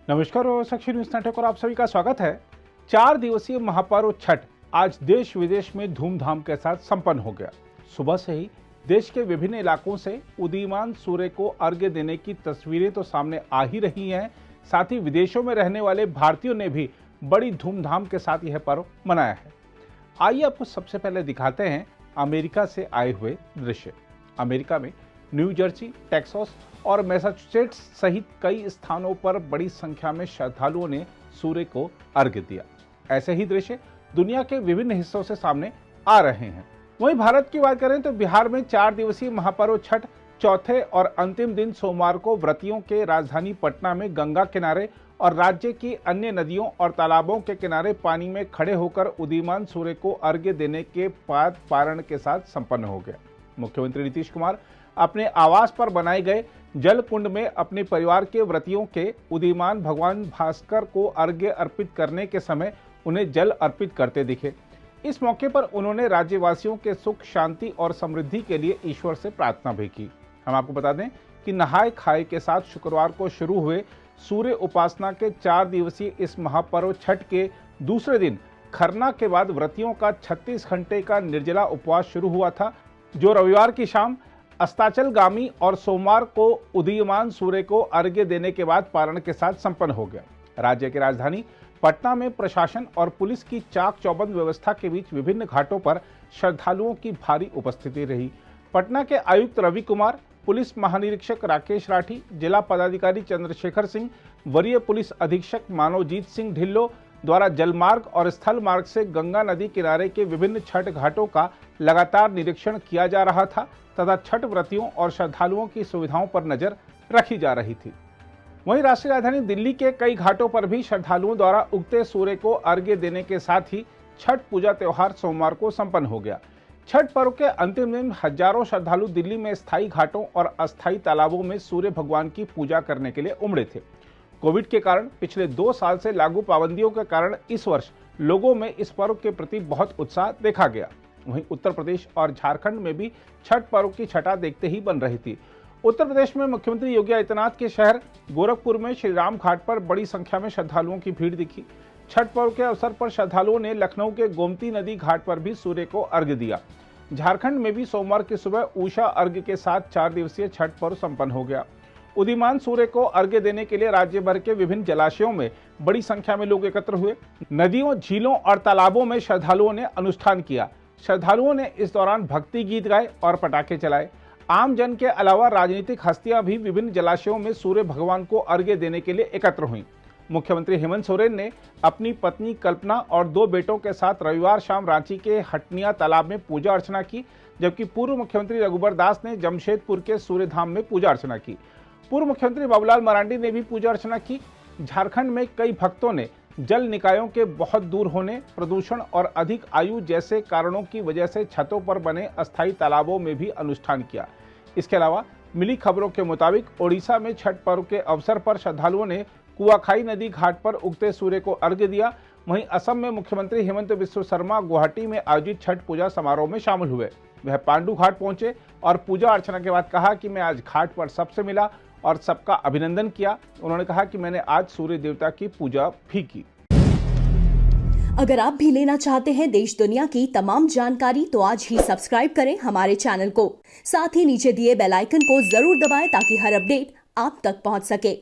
नमस्कार और साक्षी news network और आप सभी का स्वागत है। 4 दिवसीय महापर्व छठ आज देश विदेश में धूमधाम के साथ संपन्न हो गया। सुबह से ही देश के विभिन्न इलाकों से उदीयमान सूर्य को अर्घ्य देने की तस्वीरें तो सामने आ ही रही हैं, साथ ही विदेशों में रहने वाले भारतीयों ने भी बड़ी धूमधाम के साथ यह पर्व मनाया है। आइए आपको सबसे पहले दिखाते हैं अमेरिका से आए हुए दृश्य। अमेरिका में न्यू जर्सी, टेक्सास और मैसाचुसेट्स सहित कई स्थानों पर बड़ी संख्या में श्रद्धालुओं ने सूर्य को अर्घ्य दिया। ऐसे ही दृश्य दुनिया के विभिन्न हिस्सों से सामने आ रहे हैं। वहीं भारत की बात करें तो बिहार में 4 दिवसीय महापर्व छठ चौथे और अंतिम दिन सोमवार को व्रतियों के राजधानी पटना में गंगा किनारे और राज्य की अन्य नदियों और तालाबों के किनारे पानी में खड़े होकर उदीयमान सूर्य को अर्घ्य देने के बाद पारण के साथ संपन्न हो गया। मुख्यमंत्री नीतीश कुमार अपने आवास पर बनाए गए जल कुंड में अपने परिवार के व्रतियों के उदीयमान भगवान भास्कर को अर्घ्य अर्पित करने के समय उन्हें जल अर्पित करते दिखे। इस मौके पर उन्होंने राज्यवासियों के सुख, शांति और समृद्धि के लिए ईश्वर से प्रार्थना भी की। हम आपको बता दें कि नहाय खाए के साथ शुक्रवार को शुरू हुए सूर्य उपासना के 4 दिवसीय इस महापर्व छठ के दूसरे दिन खरना के बाद व्रतियों का 36 घंटे का निर्जला उपवास शुरू हुआ था, जो रविवार की शाम अस्ताचलगामी और सोमवार को उदीयमान सूर्य को अर्घ्य देने के बाद पारण के साथ संपन्न हो गया। राज्य की राजधानी पटना में प्रशासन और पुलिस की चाक चौबंद व्यवस्था के बीच विभिन्न घाटों पर श्रद्धालुओं की भारी उपस्थिति रही। पटना के आयुक्त रवि कुमार, पुलिस महानिरीक्षक राकेश राठी, जिला पदाधिकारी चंद्रशेखर सिंह, वरीय पुलिस अधीक्षक मानवजीत सिंह ढिल्लो द्वारा जलमार्ग और स्थल मार्ग से गंगा नदी किनारे के विभिन्न छठ घाटों का लगातार निरीक्षण किया जा रहा था तथा छठ व्रतियों और श्रद्धालुओं की सुविधाओं पर नजर रखी जा रही थी। वहीं राष्ट्रीय राजधानी दिल्ली के कई घाटों पर भी श्रद्धालुओं द्वारा उगते सूर्य को अर्घ्य देने के साथ ही छठ पूजा त्योहार सोमवार को संपन्न हो गया। छठ पर्व के अंतिम दिन हजारों श्रद्धालु दिल्ली में स्थायी घाटों और अस्थायी तालाबों में सूर्य भगवान की पूजा करने के लिए उमड़े थे। कोविड के कारण पिछले 2 साल से लागू पाबंदियों के कारण इस वर्ष लोगों में इस पर्व के प्रति बहुत उत्साह देखा गया। वहीं उत्तर प्रदेश और झारखंड में भी छठ पर्व की छठा देखते ही बन रही थी। उत्तर प्रदेश में मुख्यमंत्री योगी आदित्यनाथ के शहर गोरखपुर में श्री राम घाट पर बड़ी संख्या में श्रद्धालुओं की भीड़ दिखी। छठ पर्व के अवसर पर श्रद्धालुओं ने लखनऊ के गोमती नदी घाट पर भी सूर्य को अर्घ्य दिया। झारखंड में भी सोमवार की सुबह उषा अर्घ्य के साथ 4 दिवसीय छठ पर्व संपन्न हो गया। उदीयमान सूर्य को अर्घ्य देने के लिए राज्य भर के विभिन्न जलाशयों में बड़ी संख्या में लोग एकत्र हुए। नदियों, झीलों और तालाबों में श्रद्धालुओं ने अनुष्ठान किया। श्रद्धालुओं ने इस दौरान भक्ति गीत गाए और पटाखे चलाए। आम जन के अलावा राजनीतिक हस्तियां भी विभिन्न जलाशयों में सूर्य भगवान को अर्घ्य देने के लिए एकत्र हुईं। मुख्यमंत्री हेमंत सोरेन ने अपनी पत्नी कल्पना और 2 बेटों के साथ रविवार शाम रांची के हटनिया तालाब में पूजा अर्चना की, जबकि पूर्व मुख्यमंत्री रघुबर दास ने जमशेदपुर के सूर्यधाम में पूजा अर्चना की। पूर्व मुख्यमंत्री बाबूलाल मरांडी ने भी पूजा अर्चना की। झारखंड में कई भक्तों ने जल निकायों के बहुत दूर होने, प्रदूषण और अधिक आयु जैसे कारणों की वजह से छतों पर बने अस्थायी तालाबों में भी अनुष्ठान किया। इसके अलावा मिली खबरों के मुताबिक ओडिशा में छठ पर्व के अवसर पर श्रद्धालुओं ने कुआखाई नदी घाट पर उगते सूर्य को अर्घ्य दिया। वहीं असम में मुख्यमंत्री हेमंत बिस्व शर्मा गुवाहाटी में आयोजित छठ पूजा समारोह में शामिल हुए। वह पांडु घाट पहुंचे और पूजा अर्चना के बाद कहा कि मैं आज घाट पर सबसे मिला और सबका अभिनंदन किया। उन्होंने कहा कि मैंने आज सूर्य देवता की पूजा भी की। अगर आप भी लेना चाहते हैं देश दुनिया की तमाम जानकारी तो आज ही सब्सक्राइब करें हमारे चैनल को। साथ ही नीचे दिए बेल आइकन को जरूर दबाएं ताकि हर अपडेट आप तक पहुंच सके।